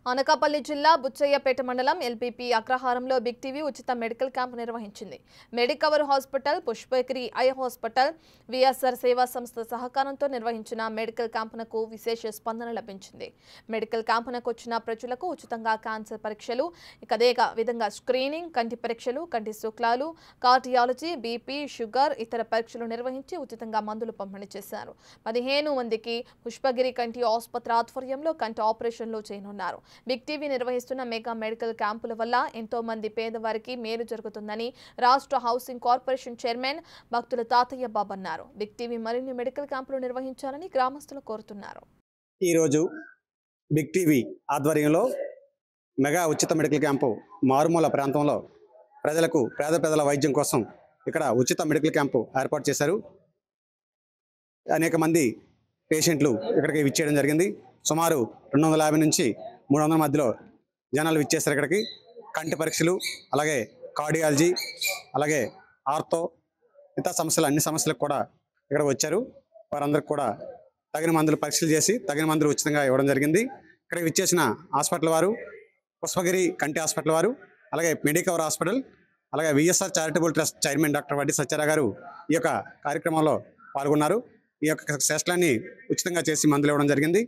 అనకాపల్లి జిల్లా బుచ్చయ్యపేట మండలం LPP అగ్రహారంలో big TV ఉచిత మెడికల్ క్యాంప్ నిర్వహించింది. Medicover hospital, Pushpagiri eye hospital, VSR సేవా సంస్థ సహకారంతో నిర్వహించిన మెడికల్ క్యాంపునకు విశేష స్పందన లభించింది. మెడికల్ క్యాంపునకు వచ్చిన ప్రజలకు ఉచితంగా క్యాన్సర్ పరీక్షలు, అదే విధంగా స్క్రీనింగ్, కంటి పరీక్షలు, కంటి శుక్లాలు, కార్డియాలజీ, బీపీ, షుగర్ ఇతర పరీక్షలు నిర్వహించి ఉచితంగా మందులు పంపిణీ చేశారు. 15 మందికి పుష్పగిరి కంటి ఆసుపత్రి ఆధ్వర్యంలో కంటి ఆపరేషన్లు చేయనున్నారు. బిగ్ టీవీ నిర్వహిస్తున్న మెగా మెడికల్ క్యాంపుల వల్ల ఎంతో మంది పేదవారికి మేలు జరుగుతుందని రాష్ట్ర హౌసింగ్ కార్పొరేషన్ చైర్మన్ భక్తుల తాతయ్య బాబు అన్నారు. బిగ్ టీవీ మరిన్ని మెడికల్ క్యాంపులు నిర్వహించాలని గ్రామస్తులు కోరుతున్నారు. ఈ రోజు బిగ్ టీవీ ఆధ్వర్యంలో మెగా ఉచిత మెడికల్ క్యాంపు మారుమూల ప్రాంతంలో ప్రజలకు పేద ప్రజల వైద్యం కోసం ఇక్కడ ఉచిత మెడికల్ క్యాంపు ఏర్పాటు చేశారు. అనేక మంది పేషెంట్లు ఇక్కడికి విచ్చేయడం జరిగింది. సుమారు 250 నుంచి 300 మధ్యలో జనాలు విచ్చేస్తారు. ఇక్కడికి కంటి పరీక్షలు, అలాగే కార్డియాలజీ, అలాగే ఆర్థో, ఇతర సమస్యలు, అన్ని సమస్యలకు కూడా ఇక్కడ వచ్చారు. వారందరికి కూడా తగిన మందులు పరీక్షలు చేసి తగిన మందులు ఉచితంగా ఇవ్వడం జరిగింది. ఇక్కడ విచ్చేసిన హాస్పిటల్ వారు పుష్పగిరి కంటి హాస్పిటల్ వారు, అలాగే మెడికవర్ హాస్పిటల్, అలాగే VSR charitable trust chairman doctor వడ్డీ సత్యారావు గారు ఈ యొక్క కార్యక్రమంలో పాల్గొన్నారు. ఈ యొక్క సెషన్లన్నీ ఉచితంగా చేసి మందులు ఇవ్వడం జరిగింది.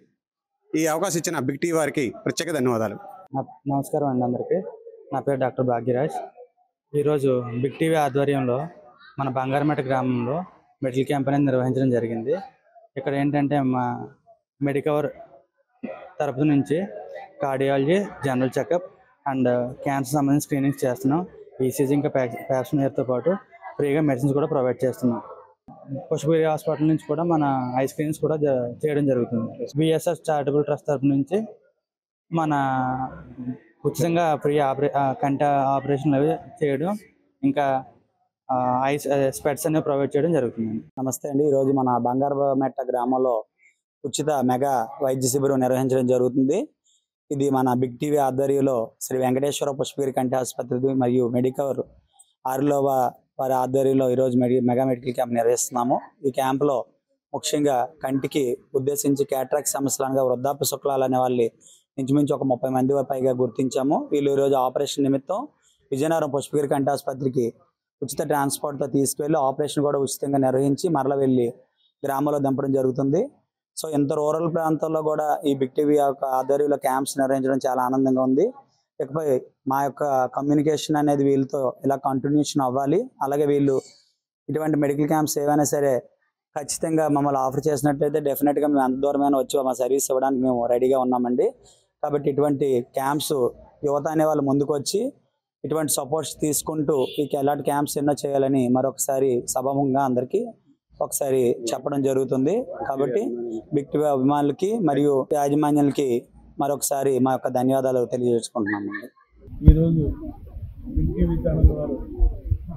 ఈ అవకాశం ఇచ్చిన బిగ్ టీవీ వారికి ప్రత్యేక ధన్యవాదాలు. నమస్కారం అండి అందరికీ. నా పేరు డాక్టర్ భాగ్యరాజ్. ఈరోజు బిగ్ టీవీ ఆధ్వర్యంలో మన బంగారమేట గ్రామంలో మెడికల్ క్యాంప్ అనేది నిర్వహించడం జరిగింది. ఇక్కడ ఏంటంటే మా మెడికవర్ తరపు నుంచి cardiology, general checkup and cancer సంబంధించిన స్క్రీనింగ్స్ చేస్తున్నాం. ఈసీజీ ఇంకా ప్యాప్స్మేర్తో పాటు ఫ్రీగా మెడిసిన్స్ కూడా ప్రొవైడ్ చేస్తున్నాం. పుష్పగిరి హాస్పిటల్ నుంచి కూడా మన ఐ స్క్రీన్స్ కూడా చేయడం జరుగుతుంది. విఎస్ఆర్ చారిటబుల్ ట్రస్ట్ తరపు నుంచి మన ఉచితంగా ఫ్రీ కంటి ఆపరేషన్లు అవి చేయడం, ఇంకా ఐ స్పెట్స్ అనేవి ప్రొవైడ్ చేయడం జరుగుతుంది. నమస్తే అండి. ఈరోజు మన బంగారమేట గ్రామంలో ఉచిత మెగా వైద్య శిబిరం నిర్వహించడం జరుగుతుంది. ఇది మన బిగ్ టీవీ ఆధ్వర్యంలో శ్రీ వెంకటేశ్వర పుష్పగిరి కంటి ఆసుపత్రి మరియు మెడికవర్ ఆరులోవ వారి ఆధ్వర్యంలో ఈరోజు మెగా మెడికల్ క్యాంప్ నిర్వహిస్తున్నాము. ఈ క్యాంపులో ముఖ్యంగా కంటికి ఉద్దేశించి క్యాట్రాక్ట్ సమస్యలు అనగా వృద్ధాప్య శుక్లాలు అనే వాళ్ళు ఇంచుమించు ఒక 30 మంది పైగా గుర్తించాము. వీళ్ళు ఈరోజు ఆపరేషన్ నిమిత్తం విజయనగరం పుష్పగిరి కంటి ఆసుపత్రికి ఉచిత ట్రాన్స్పోర్ట్తో తీసుకువెళ్ళి ఆపరేషన్ కూడా ఉచితంగా నిర్వహించి మరల వెళ్ళి గ్రామంలో దింపడం జరుగుతుంది. సో ఇంత రూరల్ ప్రాంతాల్లో కూడా ఈ బిగ్ టీవీ యొక్క ఆధ్వర్యంలో క్యాంప్స్ నిర్వహించడం చాలా ఆనందంగా ఉంది. ఇకపై మా యొక్క కమ్యూనికేషన్ అనేది వీళ్ళతో ఇలా కంటిన్యూషన్ అవ్వాలి. అలాగే వీళ్ళు ఇటువంటి మెడికల్ క్యాంప్స్ ఏవైనా సరే ఖచ్చితంగా మమ్మల్ని ఆఫర్ చేసినట్లయితే డెఫినెట్గా మేము ఎంత దూరమైనా వచ్చి మా సర్వీస్ ఇవ్వడానికి మేము రెడీగా ఉన్నామండి. కాబట్టి ఇటువంటి క్యాంప్స్ యువత అనే వాళ్ళు ముందుకు వచ్చి ఇటువంటి సపోర్ట్స్ తీసుకుంటూ ఇలాంటి క్యాంప్స్ ఎన్నో చేయాలని మరొకసారి సభాముఖంగా అందరికీ ఒకసారి చెప్పడం జరుగుతుంది. కాబట్టి బిగ్ టీవీ అభిమానులకి మరియు యాజమాన్యాలకి మరొకసారి మా యొక్క ధన్యవాదాలు తెలియజేసుకుంటున్నామండి. ఈరోజు బిగ్ టీవీ ఛానల్ వారు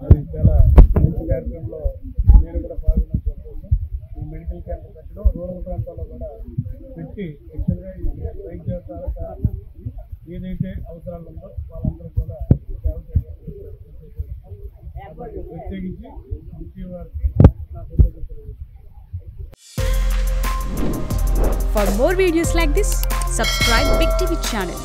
అది చాలా మంచి కార్యక్రమంలో నేను కూడా పాల్గొన్న సంతోషం. ఈ మెడికల్ క్యాంప్ పెట్టడం రూరల్ ప్రాంతాల్లో కూడా పెట్టి యాక్చువల్గా వైద్య ఏదైతే అవసరాలు ఉందో వాళ్ళందరూ కూడా సేవ చేయడం ప్రత్యేకించి బిగ్ టీవీ వారికి నా కృతజ్ఞతలు తెలియజేస్తున్నాను. For more videos like this, subscribe Big TV channel.